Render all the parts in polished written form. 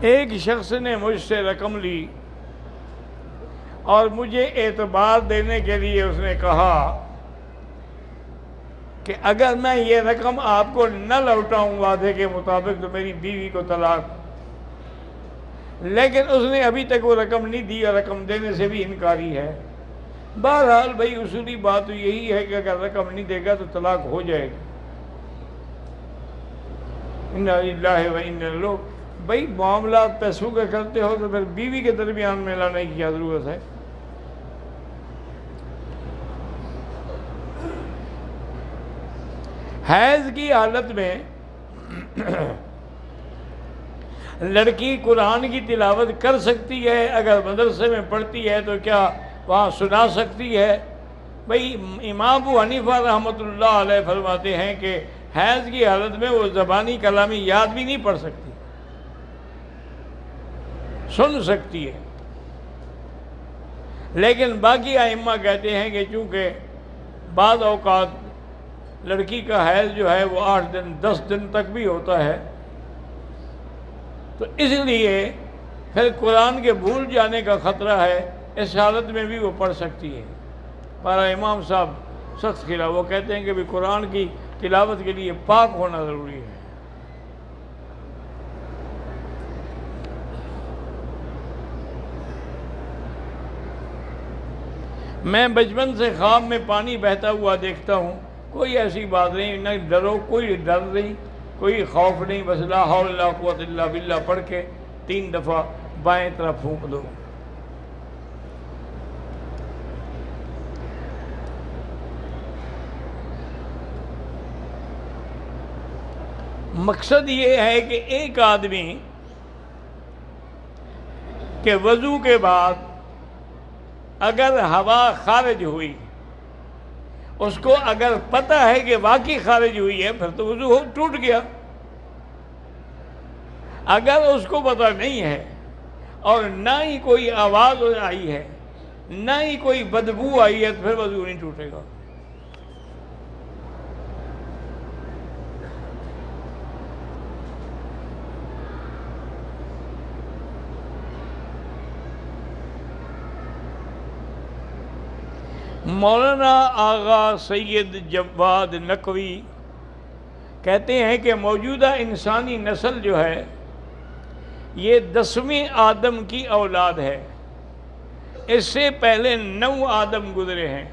ایک شخص نے مجھ سے رقم لی اور مجھے اعتبار دینے کے لیے اس نے کہا کہ اگر میں یہ رقم آپ کو نہ لوٹاؤں وعدے کے مطابق تو میری بیوی کو طلاق، لیکن اس نے ابھی تک وہ رقم نہیں دی اور رقم دینے سے بھی انکاری ہے۔ بہرحال بھائی اصولی بات تو یہی ہے کہ اگر رقم نہیں دے گا تو طلاق ہو جائے گی۔ انا للہ و انا الیہ۔ بھائی معاملات پیسوں کے کرتے ہو تو پھر بیوی کے درمیان میں لانے کی کیا ضرورت ہے؟ حیض کی حالت میں لڑکی قرآن کی تلاوت کر سکتی ہے، اگر مدرسے میں پڑھتی ہے تو کیا وہاں سنا سکتی ہے؟ بھئی امام ابو حنیفہ رحمۃ اللہ علیہ فرماتے ہیں کہ حیض کی حالت میں وہ زبانی کلامی یاد بھی نہیں پڑھ سکتی، سن سکتی ہے۔ لیکن باقی ائمہ کہتے ہیں کہ چونکہ بعض اوقات لڑکی کا حیض جو ہے وہ 8 دن 10 دن تک بھی ہوتا ہے، تو اس لیے پھر قرآن کے بھول جانے کا خطرہ ہے، اس حالت میں بھی وہ پڑھ سکتی ہے۔ پر امام صاحب سخت خلاف، وہ کہتے ہیں کہ بھی قرآن کی تلاوت کے لیے پاک ہونا ضروری ہے۔ میں بچپن سے خواب میں پانی بہتا ہوا دیکھتا ہوں، کوئی ایسی بات نہیں، نہ ڈرو، کوئی ڈر نہیں، کوئی خوف نہیں، بس لا حول ولا قوت الا باللہ پڑھ کے 3 دفعہ بائیں طرف پھونک دو۔ مقصد یہ ہے کہ ایک آدمی کہ وضو کے بعد اگر ہوا خارج ہوئی، اس کو اگر پتہ ہے کہ واقعی خارج ہوئی ہے پھر تو وضو ٹوٹ گیا۔ اگر اس کو پتہ نہیں ہے اور نہ ہی کوئی آواز آئی ہے، نہ ہی کوئی بدبو آئی ہے، تو پھر وضو نہیں ٹوٹے گا۔ مولانا آغا سید جواد نقوی کہتے ہیں کہ موجودہ انسانی نسل جو ہے یہ 10ویں آدم کی اولاد ہے، اس سے پہلے 9 آدم گزرے ہیں۔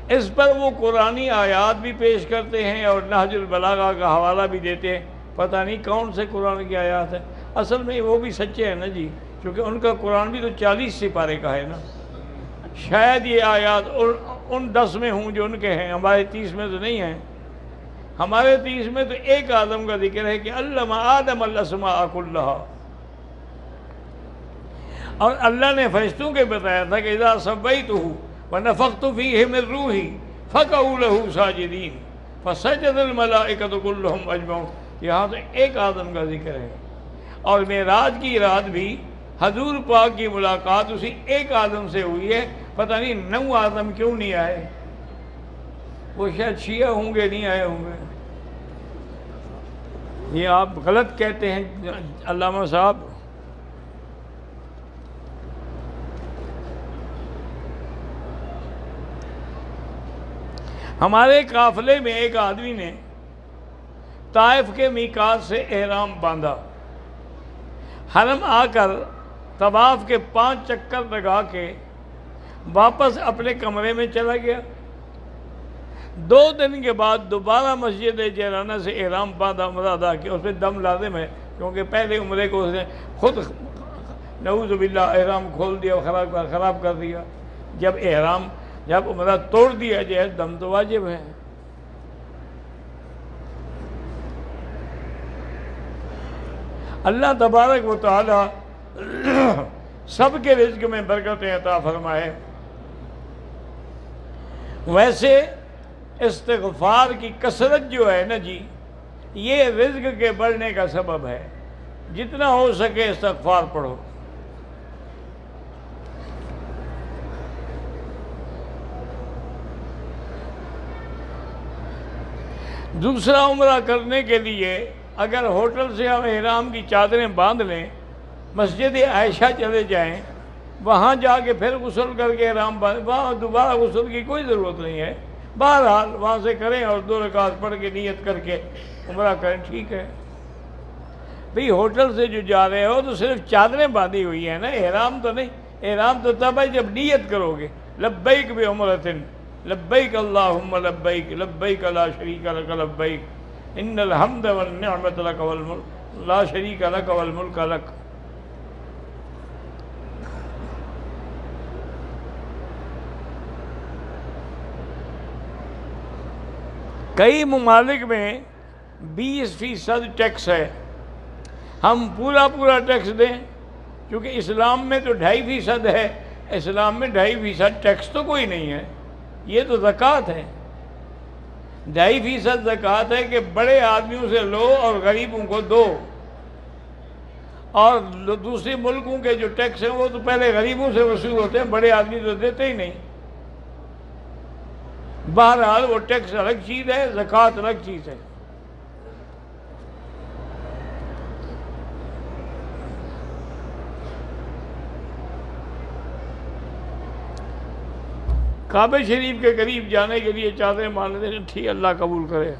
اس پر وہ قرآنی آیات بھی پیش کرتے ہیں اور نہج البلاغہ کا حوالہ بھی دیتے ہیں، پتہ نہیں کون سے قرآن کی آیات ہے۔ اصل میں وہ بھی سچے ہیں نا جی، کیونکہ ان کا قرآن بھی تو 40 سپارے کا ہے نا، شاید یہ آیات ان 10 میں ہوں جو ان کے ہیں، ہمارے 30 میں تو نہیں ہیں۔ ہمارے 30 میں تو ایک آدم کا ذکر ہے کہ علم آدم الاسماء کلھا، اور اللہ نے فرشتوں کے بتایا تھا کہ اذا سویتہ ونفخت فیہ من روحی فقعوا لہ ساجدین فسجد الملائکۃ کلھم اجمعون۔ یہاں تو ایک آدم کا ذکر ہے، اور معراج کی رات بھی حضور پاک کی ملاقات اسی ایک آدم سے ہوئی ہے، پتہ نہیں 9 آدم کیوں نہیں آئے، وہ شاید شیعہ ہوں گے، نہیں آئے ہوں گے۔ یہ آپ غلط کہتے ہیں علامہ صاحب۔ ہمارے قافلے میں ایک آدمی نے طائف کے میقات سے احرام باندھا، حرم آ کر طواف کے 5 چکر لگا کے واپس اپنے کمرے میں چلا گیا۔ 2 دن کے بعد دوبارہ مسجد جیرانہ سے احرام باندھا، عمرہ ادا کیا۔ اس میں دم لازم ہے، کیونکہ پہلے عمرے کو اس نے خود نعوذ باللہ احرام کھول دیا، خراب کر دیا۔ جب عمرہ توڑ دیا جائے دم تو واجب ہے۔ اللہ تبارک و تعالی سب کے رزق میں برکتیں عطا فرمائے۔ ویسے استغفار کی کثرت جو ہے نا جی، یہ رزق کے بڑھنے کا سبب ہے۔ جتنا ہو سکے استغفار پڑھو۔ دوسرا عمرہ کرنے کے لیے اگر ہوٹل سے ہم احرام کی چادریں باندھ لیں، مسجد عائشہ چلے جائیں، وہاں جا کے پھر غسل کر کے احرام باندھ، وہاں دوبارہ غسل کی کوئی ضرورت نہیں ہے، بہرحال وہاں سے کریں اور 2 رکعت پڑھ کے نیت کر کے عمرہ کریں، ٹھیک ہے۔ بھئی ہوٹل سے جو جا رہے ہو تو صرف چادریں باندھی ہوئی ہیں نا، احرام تو نہیں۔ احرام تو تب ہے جب نیت کرو گے، لبیک بعمرۃ، لبیک اللہم لبیک، لبیک لا شریک لک لبیک، ان الحمد والنعمت لک والملک لا شریک لک والملک لک۔ کئی ممالک میں 20% ٹیکس ہے، ہم پورا ٹیکس دیں، کیونکہ اسلام میں تو 2.5% ہے، اسلام میں 2.5% ٹیکس تو کوئی نہیں ہے، یہ تو زکوٰۃ ہے۔ 2.5% زکوٰۃ ہے کہ بڑے آدمیوں سے لو اور غریبوں کو دو، اور دوسرے ملکوں کے جو ٹیکس ہیں وہ تو پہلے غریبوں سے وصول ہوتے ہیں، بڑے آدمی تو دیتے ہی نہیں۔ بہرحال وہ ٹیکس الگ چیز ہے، زکوٰۃ الگ چیز ہے۔ کعبہ شریف کے قریب جانے کے لیے چادریں باندھتے ہیں، ٹھیک، اللہ قبول کرے۔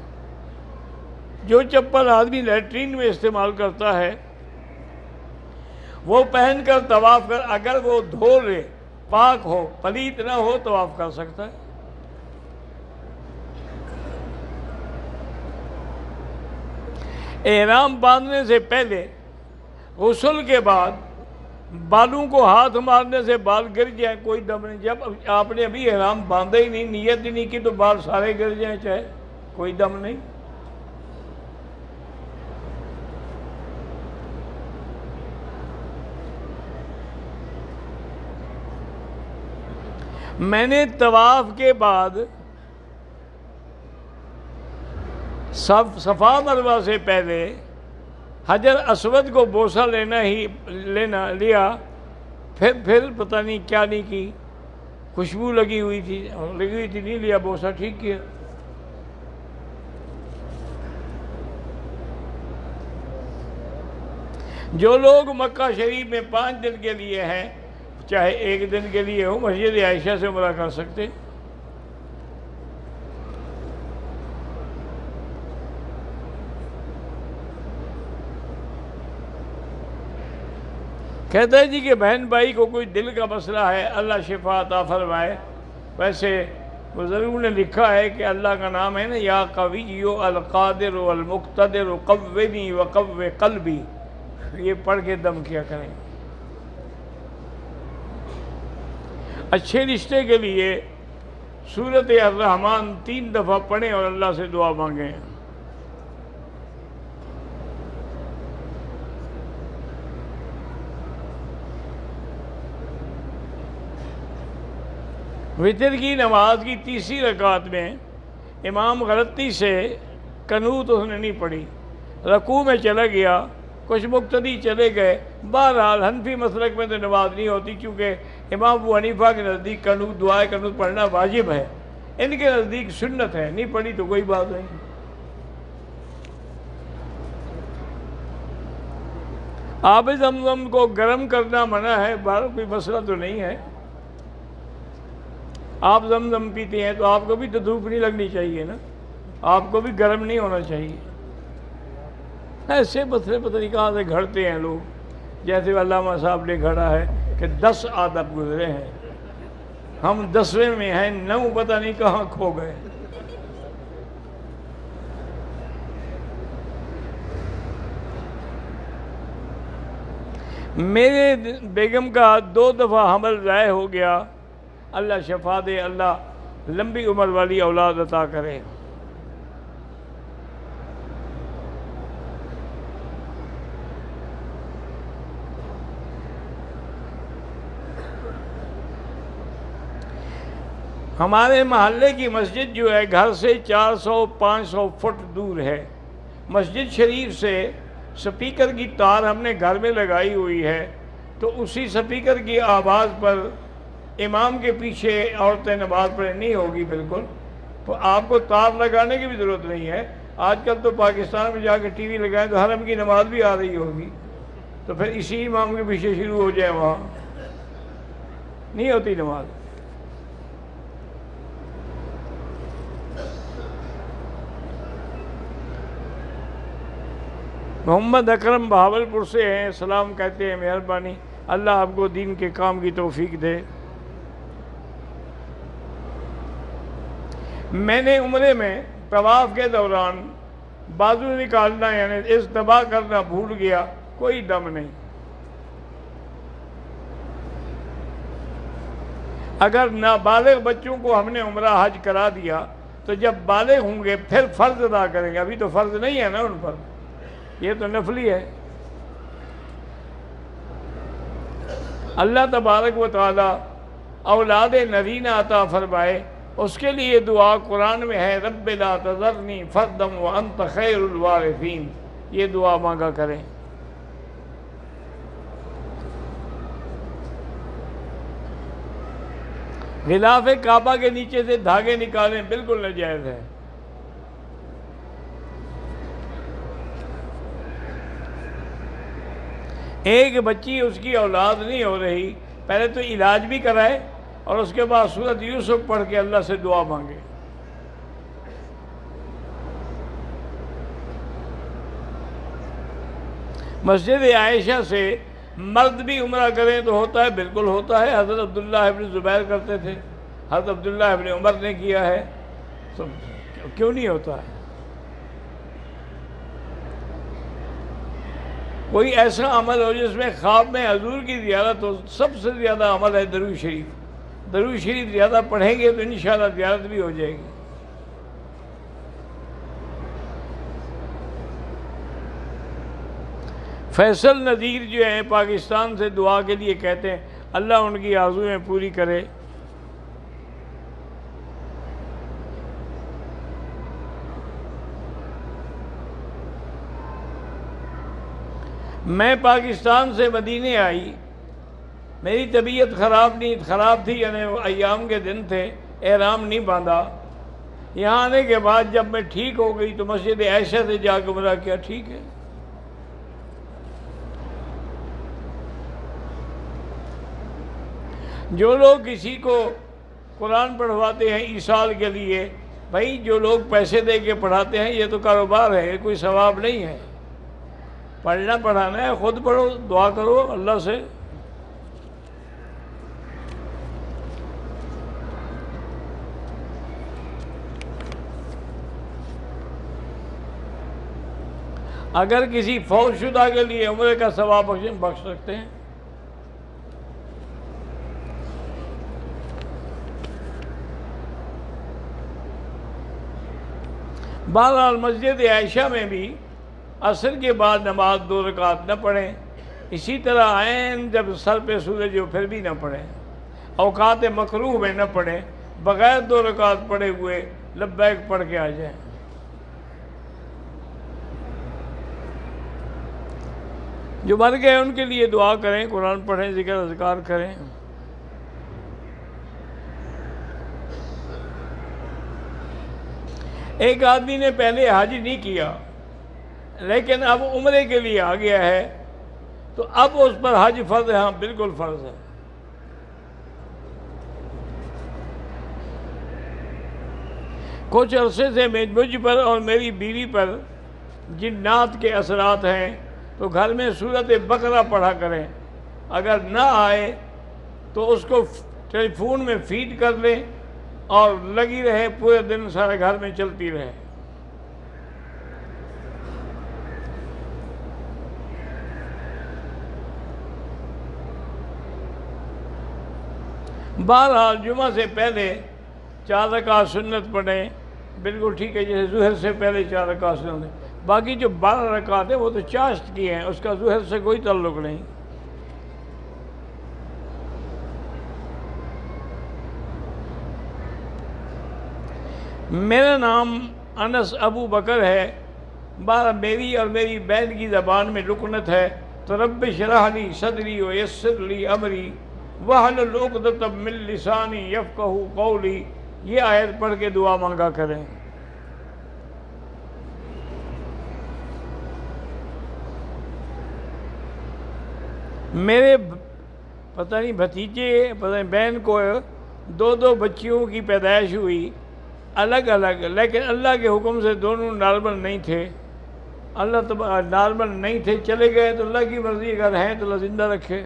جو چپل آدمی لیٹرین میں استعمال کرتا ہے وہ پہن کر طواف کر، اگر وہ دھو لے، پاک ہو، پلیت نہ ہو، طواف کر سکتا ہے۔ احرام باندھنے سے پہلے، غسل کے بعد بالوں کو ہاتھ مارنے سے بال گر جائیں، کوئی دم نہیں۔ جب آپ نے ابھی احرام باندھا ہی نہیں، نیت ہی نہیں کی، تو بال سارے گر جائیں چاہے، کوئی دم نہیں۔ میں نے طواف کے بعد صفا مروہ سے پہلے حجر اسود کو بوسہ لیا، پھر پتہ نہیں کیا نہیں کی، خوشبو لگی ہوئی تھی نہیں لیا بوسہ، ٹھیک کیا۔ جو لوگ مکہ شریف میں 5 دن کے لیے ہیں، چاہے 1 دن کے لیے ہو، مسجد عائشہ سے عمرہ کر سکتے۔ کہتا ہے جی کہ بہن بھائی کو کوئی دل کا مسئلہ ہے، اللہ شفا عطا فرمائے۔ ویسے بزرگوں نے لکھا ہے کہ اللہ کا نام ہے نا، یا قوی القادر المقتدر قوّنی وقوّ قلبی، یہ پڑھ کے دم کیا کریں۔ اچھے رشتے کے لیے سورۃ الرحمن 3 دفعہ پڑھیں اور اللہ سے دعا مانگیں۔ وتر کی نماز کی 3ری رکعت میں امام غلطی سے قنوت اس نے نہیں پڑھی، رکوع میں چلا گیا، کچھ مقتدی چلے گئے۔ بہرحال حنفی مسلک میں تو نماز نہیں ہوتی، کیونکہ امام ابو حنیفہ کے نزدیک قنوت، دعائے قنوت پڑھنا واجب ہے، ان کے نزدیک سنت ہے، نہیں پڑھی تو کوئی بات نہیں۔ آب زمزم کو گرم کرنا منع ہے، باہر کوئی مسئلہ تو نہیں ہے۔ آپ زمزم پیتے ہیں تو آپ کو بھی تو دھوپ نہیں لگنی چاہیے نا، آپ کو بھی گرم نہیں ہونا چاہیے۔ ایسے مسئلے پتہ نہیں کہاں سے گھڑتے ہیں لوگ، جیسے علامہ صاحب نے گھڑا ہے کہ 10 آداب گزرے ہیں، ہم 10ویں میں ہیں، 9 پتہ نہیں کہاں کھو گئے۔ میرے بیگم کا 2 دفعہ حمل ضائع ہو گیا، اللہ شفا دے، اللہ لمبی عمر والی اولاد عطا کرے۔ ہمارے محلے کی مسجد جو ہے گھر سے 400-500 فٹ دور ہے۔ مسجد شریف سے سپیکر کی تار ہم نے گھر میں لگائی ہوئی ہے، تو اسی سپیکر کی آواز پر امام کے پیچھے عورتیں نماز پڑھیں نہیں ہوگی بالکل، تو آپ کو تار لگانے کی بھی ضرورت نہیں ہے، آج کل تو پاکستان میں جا کے ٹی وی لگائیں تو حرم کی نماز بھی آ رہی ہوگی، تو پھر اسی امام کے پیچھے شروع ہو جائے، وہاں نہیں ہوتی نماز۔ محمد اکرم بہاولپور سے ہیں، سلام کہتے ہیں، مہربانی اللہ آپ کو دین کے کام کی توفیق دے۔ میں نے عمرے میں طواف کے دوران بازو نکالنا یعنی استباح کرنا بھول گیا، کوئی دم نہیں۔ اگر نابالغ بچوں کو ہم نے عمرہ حج کرا دیا تو جب بالغ ہوں گے پھر فرض ادا کریں گے، ابھی تو فرض نہیں ہے نا ان پر، یہ تو نفلی ہے۔ اللہ تبارک و تعالی اولاد نرینہ عطا فرمائے، اس کے لیے دعا قرآن میں ہے، رب لا تذرنی فردا وانت خیر الوارثین، یہ دعا مانگا کریں۔ غلاف کعبہ کے نیچے سے دھاگے نکالیں بالکل ناجائز ہے۔ ایک بچی اس کی اولاد نہیں ہو رہی، پہلے تو علاج بھی کرائے اور اس کے بعد سورۃ یوسف پڑھ کے اللہ سے دعا مانگے۔ مسجد عائشہ سے مرد بھی عمرہ کریں تو ہوتا ہے، بالکل ہوتا ہے، حضرت عبداللہ ابن زبیر کرتے تھے، حضرت عبداللہ ابن عمر نے کیا ہے، تو کیوں نہیں ہوتا ہے؟ کوئی ایسا عمل ہو جس میں خواب میں حضور کی زیارت ہو، سب سے زیادہ عمل ہے درود شریف۔ درود شریف زیادہ پڑھیں گے تو انشاءاللہ زیارت بھی ہو جائے گی۔ فیصل نذیر جو ہیں پاکستان سے دعا کے لیے کہتے ہیں، اللہ ان کی آرزوئیں پوری کرے۔ میں پاکستان سے مدینے آئی، میری طبیعت خراب تھی، یعنی ایام کے دن تھے، احرام نہیں باندھا۔ یہاں آنے کے بعد جب میں ٹھیک ہو گئی تو مسجد عائشہ سے جا کے عمرہ کیا، ٹھیک ہے۔ جو لوگ کسی کو قرآن پڑھواتے ہیں ایصال کے لیے، بھائی جو لوگ پیسے دے کے پڑھاتے ہیں یہ تو کاروبار ہے، یہ کوئی ثواب نہیں ہے۔ پڑھنا پڑھانا ہے، خود پڑھو، دعا کرو اللہ سے۔ اگر کسی فوت شدہ کے لیے عمرے کا ثواب بخش سکتے ہیں۔ بہرحال مسجد عائشہ میں بھی عصر کے بعد نماز 2 رکعت نہ پڑھیں، اسی طرح عین جب سر پہ سورج ہو پھر بھی نہ پڑھیں، اوقات مکروہ میں نہ پڑھیں، بغیر 2 رکعت پڑھے ہوئے لبیک پڑھ کے آ جائیں۔ جو مر گئے ان کے لیے دعا کریں، قرآن پڑھیں، ذکر اذکار کریں۔ ایک آدمی نے پہلے حج نہیں کیا لیکن اب عمرے کے لیے آ گیا ہے تو اب اس پر حج فرض ہے؟ ہاں بالکل فرض ہے۔ کچھ عرصے سے مجھ پر اور میری بیوی پر جنات کے اثرات ہیں تو گھر میں سورۃ بقرہ پڑھا کریں، اگر نہ آئے تو اس کو ٹیلی فون میں فیڈ کر لیں اور لگی رہے، پورے دن سارے گھر میں چلتی رہے۔ بہرحال جمعہ سے پہلے 4 رکعت سنت پڑھیں، بالکل ٹھیک ہے، جیسے ظہر سے پہلے 4 رکعت سنت۔ باقی جو 12 رکعت ہیں وہ تو چاشت کی ہیں، اس کا ظہر سے کوئی تعلق نہیں۔ میرا نام انس ابو بکر ہے، میری اور میری بہن کی زبان میں لکنت ہے، تو رب اشرح لی صدری ویسر لی امری واحلل عقدۃ من لسانی یفقہوا قولی، یہ آیت پڑھ کے دعا مانگا کریں۔ میرے پتہ نہیں بھتیجے پتہ نہیں بہن کو 2 بچیوں کی پیدائش ہوئی الگ الگ، لیکن اللہ کے حکم سے دونوں نارمل نہیں تھے، نارمل نہیں تھے، چلے گئے تو اللہ کی مرضی، اگر ہیں تو اللہ زندہ رکھے۔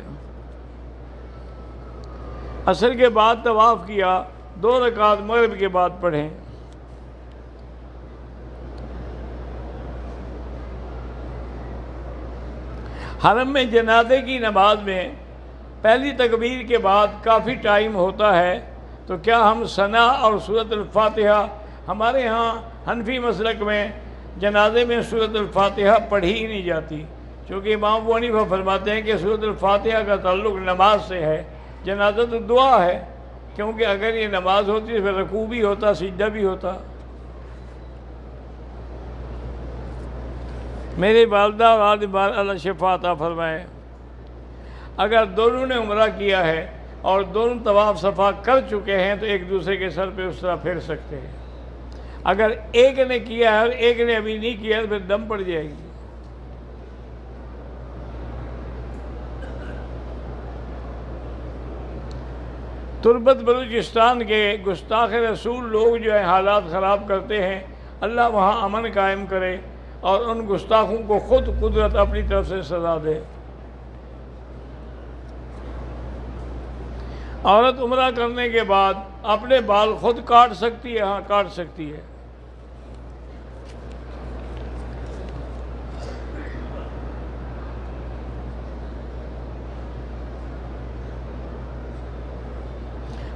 عصر کے بعد طواف کیا، 2 رکعت مغرب کے بعد پڑھیں۔ حرم میں جنازے کی نماز میں پہلی تکبیر کے بعد کافی ٹائم ہوتا ہے، تو کیا ہم ثنا اور سورۃ الفاتحہ، ہمارے ہاں حنفی مسلک میں جنازے میں سورۃ الفاتحہ پڑھی ہی نہیں جاتی، چونکہ امام ابو حنیفہ فرماتے ہیں کہ سورۃ الفاتحہ کا تعلق نماز سے ہے، جنازہ تو دعا ہے، کیونکہ اگر یہ نماز ہوتی تو پھر رکوع بھی ہوتا، سجدہ بھی ہوتا۔ میرے والدہ اور والد اللہ شفا عطا فرمائے، اگر دونوں نے عمرہ کیا ہے اور دونوں طواف صفا کر چکے ہیں تو ایک دوسرے کے سر پہ اس طرح پھیر سکتے ہیں، اگر ایک نے کیا ہے اور ایک نے ابھی نہیں کیا تو پھر دم پڑ جائے گی۔ تربت بلوچستان کے گستاخ رسول لوگ جو ہیں حالات خراب کرتے ہیں، اللہ وہاں امن قائم کرے اور ان گستاخوں کو خود قدرت اپنی طرف سے سزا دے۔ عورت عمرہ کرنے کے بعد اپنے بال خود کاٹ سکتی ہے؟ ہاں کاٹ سکتی ہے۔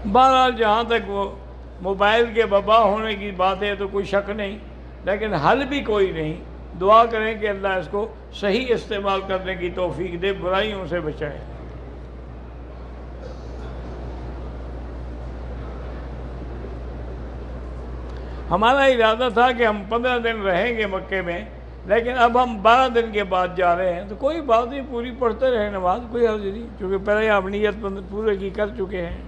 بہرحال جہاں تک وہ موبائل کے وبا ہونے کی بات ہے تو کوئی شک نہیں، لیکن حل بھی کوئی نہیں۔ دعا کریں کہ اللہ اس کو صحیح استعمال کرنے کی توفیق دے، برائیوں سے بچائے۔ ہمارا ارادہ تھا کہ ہم 15 دن رہیں گے مکے میں، لیکن اب ہم 12 دن کے بعد جا رہے ہیں، تو کوئی بات نہیں، پوری پڑھتے رہے نماز، کوئی حرج نہیں، کیونکہ پہلے آپ نیت پورے کی کر چکے ہیں۔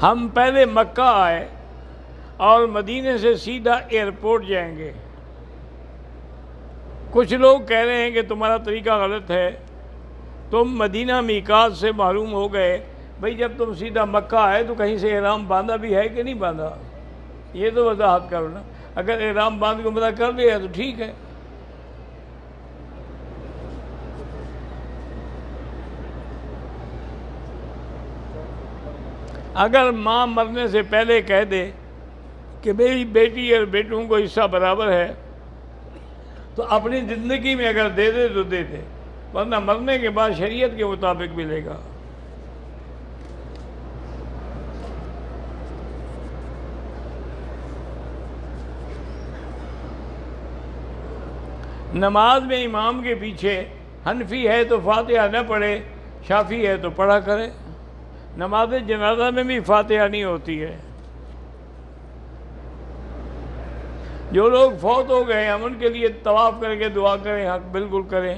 ہم پہلے مکہ آئے اور مدینے سے سیدھا ایئرپورٹ جائیں گے۔ کچھ لوگ کہہ رہے ہیں کہ تمہارا طریقہ غلط ہے، تم مدینہ میقات سے معلوم ہو گئے، بھئی جب تم سیدھا مکہ آئے تو کہیں سے احرام باندھا بھی ہے کہ نہیں باندھا، یہ تو وضاحت کرو نا۔ اگر احرام باندھ کے عمرہ کر لیا تو ٹھیک ہے۔ اگر ماں مرنے سے پہلے کہہ دے کہ میری بیٹی اور بیٹوں کو حصہ برابر ہے تو اپنی زندگی میں اگر دے دے تو دے دے، ورنہ مرنے کے بعد شریعت کے مطابق ملے گا۔ نماز میں امام کے پیچھے حنفی ہے تو فاتحہ نہ پڑھے، شافعی ہے تو پڑھا کرے۔ نماز جنازہ میں بھی فاتحہ نہیں ہوتی ہے۔ جو لوگ فوت ہو گئے ہم ان کے لیے طواف کر کے دعا کریں، حق بالکل کریں۔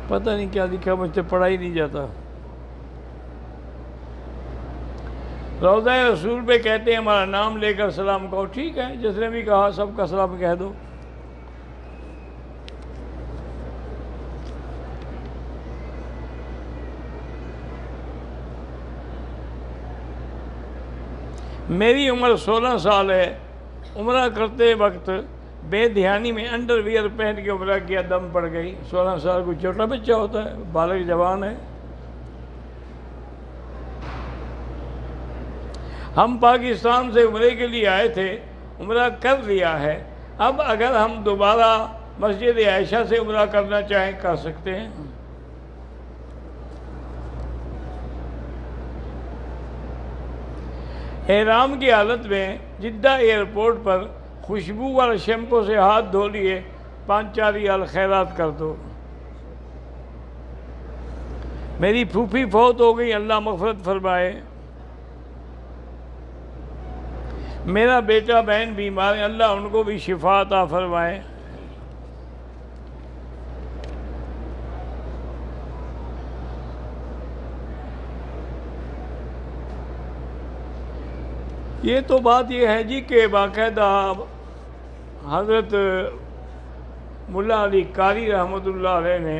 پتہ نہیں کیا لکھا، مجھ سے پڑھا ہی نہیں جاتا۔ روضہ رسول پہ کہتے ہیں ہمارا نام لے کر سلام کہو، ٹھیک ہے، جس نے بھی کہا سب کا سلام کہہ دو۔ میری عمر 16 سال ہے، عمرہ کرتے وقت بے دھیانی میں انڈر ویئر پہن کے عمرہ کیا، دم پڑ گئی۔ 16 سال کوئی چھوٹا بچہ ہوتا ہے، بالغ جوان ہے۔ ہم پاکستان سے عمرے کے لیے آئے تھے، عمرہ کر لیا ہے، اب اگر ہم دوبارہ مسجد عائشہ سے عمرہ کرنا چاہیں کر سکتے ہیں۔ احرام کی حالت میں جدہ ایئرپورٹ پر خوشبو والے شیمپو سے ہاتھ دھو لیے، 5-4 ریال خیرات کر دو۔ میری پھوپھی فوت ہو گئی، اللہ مغفرت فرمائے۔ میرا بیٹا بہن بیمار ہیں، اللہ ان کو بھی شفا عطا فرمائے۔ یہ تو بات یہ ہے جی کہ باقاعدہ حضرت ملا علی قاری رحمۃ اللہ علیہ نے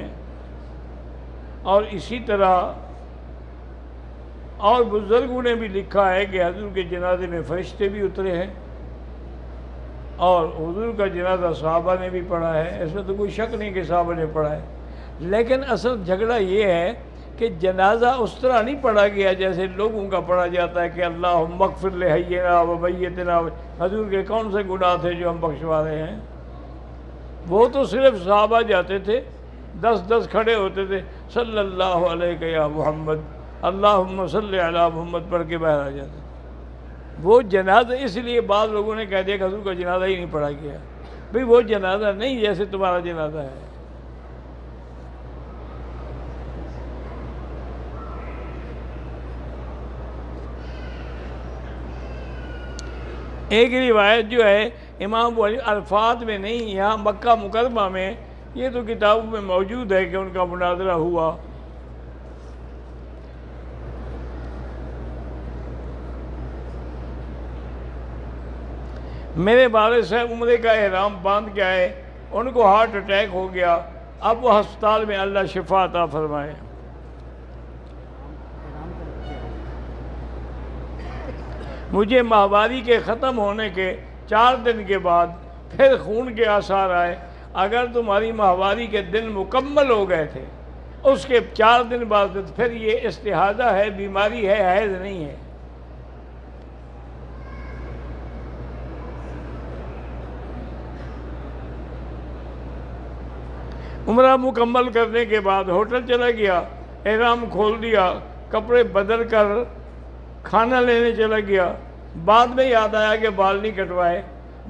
اور اسی طرح اور بزرگوں نے بھی لکھا ہے کہ حضور کے جنازے میں فرشتے بھی اترے ہیں اور حضور کا جنازہ صحابہ نے بھی پڑھا ہے، اس میں تو کوئی شک نہیں کہ صحابہ نے پڑھا ہے۔ لیکن اصل جھگڑا یہ ہے کہ جنازہ اس طرح نہیں پڑھا گیا جیسے لوگوں کا پڑھا جاتا ہے کہ اللہم اغفر لحینا و میتنا، حضور کے کون سے گناہ تھے جو ہم بخشوا رہے ہیں؟ وہ تو صرف صحابہ جاتے تھے، 10 کھڑے ہوتے تھے، صلی اللہ علیہ یا محمد، اللہم صلی علی محمد پڑھ کے باہر آ جاتے۔ وہ جنازہ اس لیے بعض لوگوں نے کہہ دیا کہ حضور کا جنازہ ہی نہیں پڑھا گیا۔ بھئی وہ جنازہ نہیں جیسے تمہارا جنازہ ہے۔ ایک روایت جو ہے امام ابو حنیفہ الفاظ میں نہیں، یہاں مکہ مکرمہ میں، یہ تو کتابوں میں موجود ہے کہ ان کا مناظرہ ہوا۔ میرے والد صاحب عمرے کا احرام باندھ کے آئے، ان کو ہارٹ اٹیک ہو گیا، اب وہ ہسپتال میں، اللہ شفا عطا فرمائے۔ مجھے ماہواری کے ختم ہونے کے 4 دن کے بعد پھر خون کے آثار آئے۔ اگر تمہاری ماہواری کے دن مکمل ہو گئے تھے، اس کے 4 دن بعد پھر یہ استحاضہ ہے، بیماری ہے، حیض نہیں ہے۔ عمرہ مکمل کرنے کے بعد ہوٹل چلا گیا، احرام کھول دیا، کپڑے بدل کر کھانا لینے چلا گیا، بعد میں یاد آیا کہ بال نہیں کٹوائے۔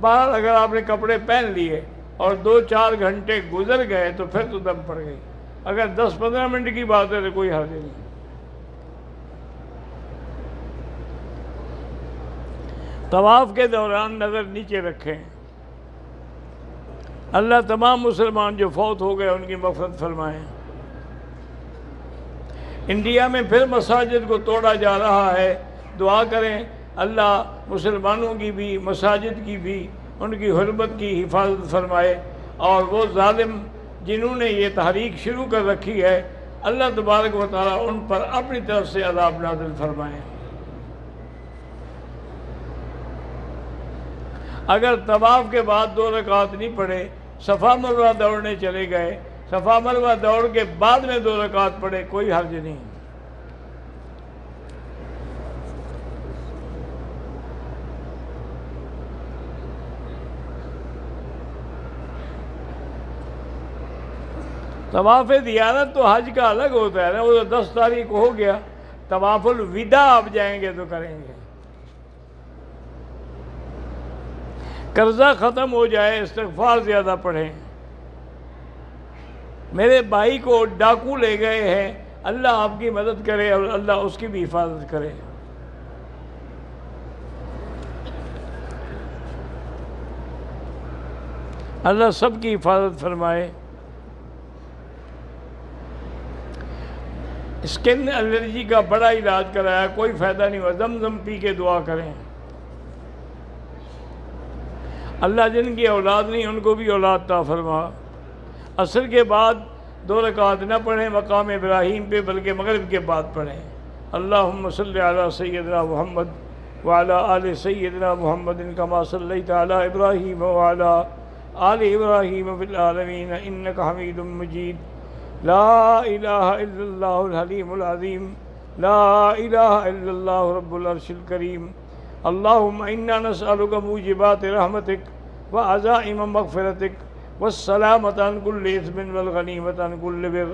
بہرحال اگر آپ نے کپڑے پہن لیے اور 2-4 گھنٹے گزر گئے تو پھر تو دم پڑ گئی۔ اگر 10-15 منٹ کی بات ہے تو کوئی حرج نہیں۔ طواف کے دوران نظر نیچے رکھیں۔ اللہ تمام مسلمان جو فوت ہو گئے ان کی مغفرت فرمائیں۔ انڈیا میں پھر مساجد کو توڑا جا رہا ہے، دعا کریں اللہ مسلمانوں کی بھی، مساجد کی بھی، ان کی حرمت کی حفاظت فرمائے، اور وہ ظالم جنہوں نے یہ تحریک شروع کر رکھی ہے، اللہ تبارک و تعالیٰ ان پر اپنی طرف سے عذاب نازل فرمائے۔ اگر طواف کے بعد 2 رکعت نہیں پڑھے، صفا مروہ دوڑنے چلے گئے، صفا مروہ دوڑ کے بعد میں 2 رکعت پڑھے، کوئی حرج نہیں۔ طواف زیارت تو حج کا الگ ہوتا ہے نا، وہ 10 تاریخ کو ہو گیا۔ طواف الوداع آپ جائیں گے تو کریں گے۔ قرضہ ختم ہو جائے، استغفار زیادہ پڑھیں۔ میرے بھائی کو ڈاکو لے گئے ہیں، اللہ آپ کی مدد کرے اور اللہ اس کی بھی حفاظت کرے۔ اللہ سب کی حفاظت فرمائے۔ اسکن الرجی کا بڑا علاج کرایا، کوئی فائدہ نہیں ہوا، زمزم پی کے دعا کریں۔ اللہ جن کی اولاد نہیں ان کو بھی اولاد عطا فرما۔ عصر کے بعد 2 رکعت نہ پڑھیں مقام ابراہیم پہ، بلکہ مغرب کے بعد پڑھیں۔ اللہم صلی علی سیدنا محمد وعلی آل سیدنا محمد کما صلیت علی ابراہیم وعلی آل ابراہیم فی العالمین انک حمید مجید۔ لا الہ الا اللہ الحلیم العظیم، لا الہ الا اللہ رب العرش الکریم۔ اللہم انا نسألک موجبات رحمتک وعزائم مغفرتک والسلامة عن كل إثم والغنیمة عن كل بر۔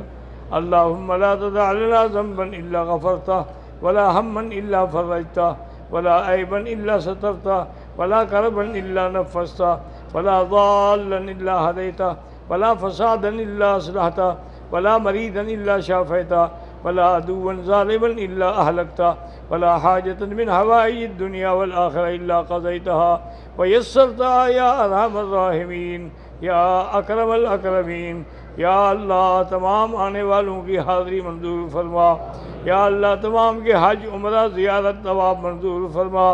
اللہم لا تدع لنا ذنبا إلا غفرته ولا ہما إلا فرجته ولا عیبا إلا سترته ولا کربا إلا نفسته ولا ضالا إلا هديته ولا فسادا إلا أصلحته ولا مريضا إلا شافيته ولا عدوا ظالما إلا أهلكته ولا حاجة من حوائج الدنيا والآخرة إلا قضيتها ويسرتها يا أرحم الراحمين یا اکرم الاکرمین۔ یا اللہ تمام آنے والوں کی حاضری منظور فرما۔ یا اللہ تمام کے حج عمرہ زیارت طواف منظور فرما۔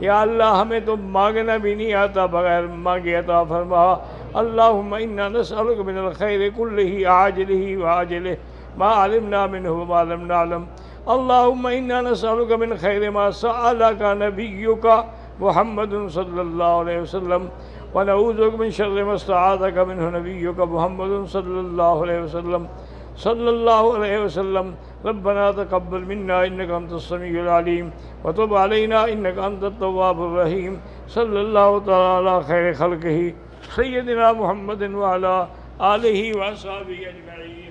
یا اللہ ہمیں تو مانگنا بھی نہیں آتا، بغیر مانگے عطا فرما۔ اللہم انا نسألک من الخیر کلہ عاجلہ وآجلہ ما علمنا منہ وما لم نعلم۔ اللہم انا نسألک من خیر ما سألک نبیک محمد صلی اللہ علیہ وسلم ونعوذ بک من شر ما استعاذک منہ نبیک محمد صلی اللہ علیہ وسلم صلی اللہ علیہ وسلم۔ ربنا تقبل منا انک انت السمیع العلیم وتب علینا انک انت التواب الرحیم۔ صلی اللہ تعالی علی خیر خلقہ سیدنا محمد وعلی آلہ وصحبہ اجمعین۔